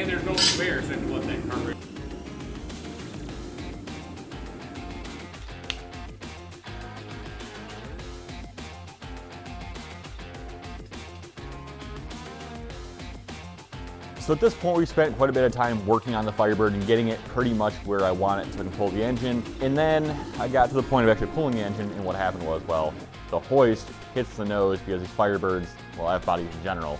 And there's no spare, so what that carburetor. So at this point, we spent quite a bit of time working on the Firebird and getting it pretty much where I want it to pull the engine. And then I got to the point of actually pulling the engine, and what happened was, well, the hoist hits the nose because these Firebirds, well, F-bodies in general,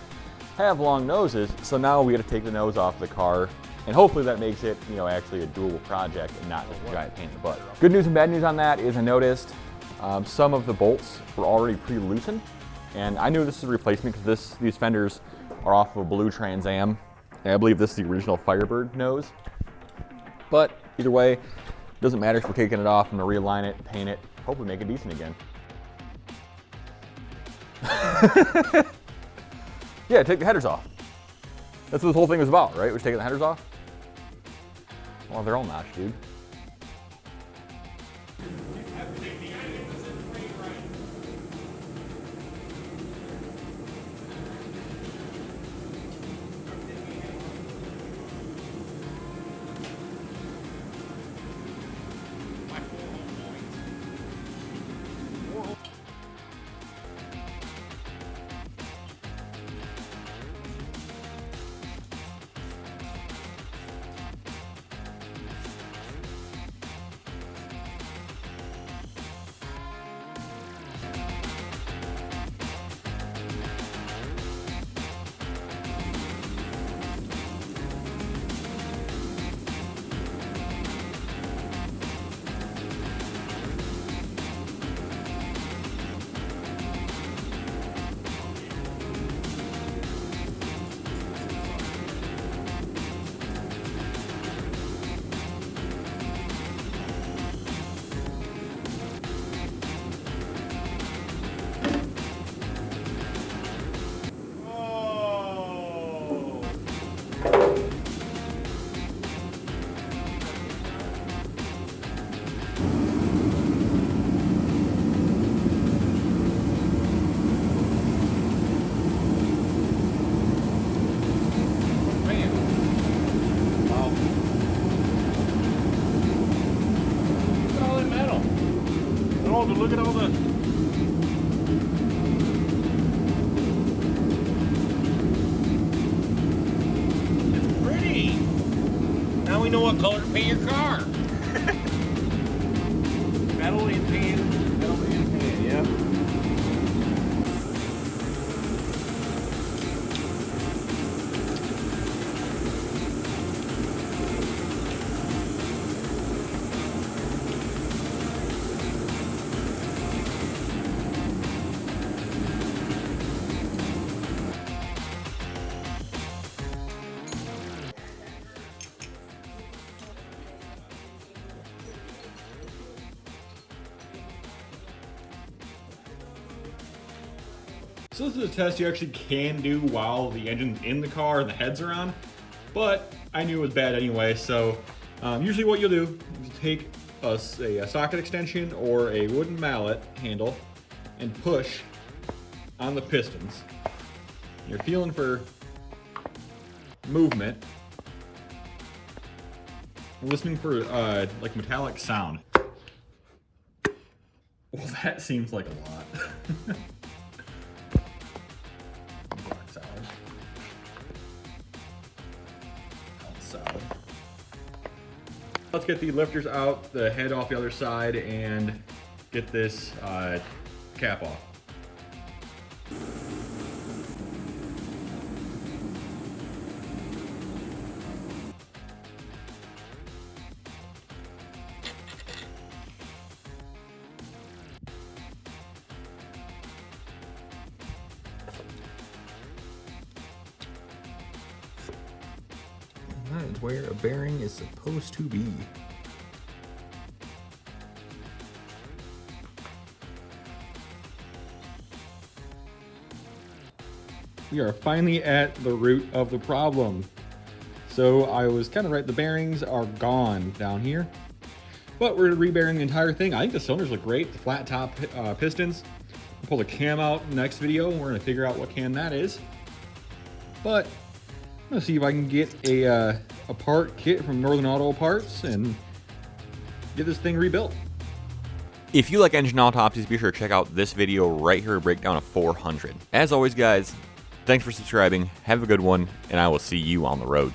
have long noses. So now we got to take the nose off the car, and hopefully that makes it, you know, actually a doable project and not just a giant pain in the butt. Good news and bad news on that is I noticed some of the bolts were already pre-loosened, and I knew this is a replacement because these fenders are off of a blue Trans Am. And I believe this is the original Firebird nose. But either way, doesn't matter if we're taking it off. I'm gonna realign it, paint it, hopefully make it decent again. Yeah, take the headers off. That's what this whole thing was about, right? We're taking the headers off? Well, they're all notched, dude. Look at all the... It's pretty! Now we know what color to paint your car. Metal and tan, metal and tan, yeah. So this is a test you actually can do while the engine's in the car and the heads are on, but I knew it was bad anyway, so usually what you'll do is take a socket extension or a wooden mallet handle and push on the pistons. You're feeling for movement, listening for like metallic sound. Well, that seems like a lot. Solid. Let's get the lifters out, the head off the other side, and get this cap off. That is where a bearing is supposed to be. We are finally at the root of the problem. So I was kind of right, the bearings are gone down here, but we're rebearing the entire thing. I think the cylinders look great, the flat top pistons. I'll pull the cam out in the next video and we're gonna figure out what cam that is. But gonna see if I can get a part kit from Northern Auto Parts and get this thing rebuilt. If you like engine autopsies, be sure to check out this video right here, a breakdown of 400. As always, guys, thanks for subscribing, have a good one, and I will see you on the road.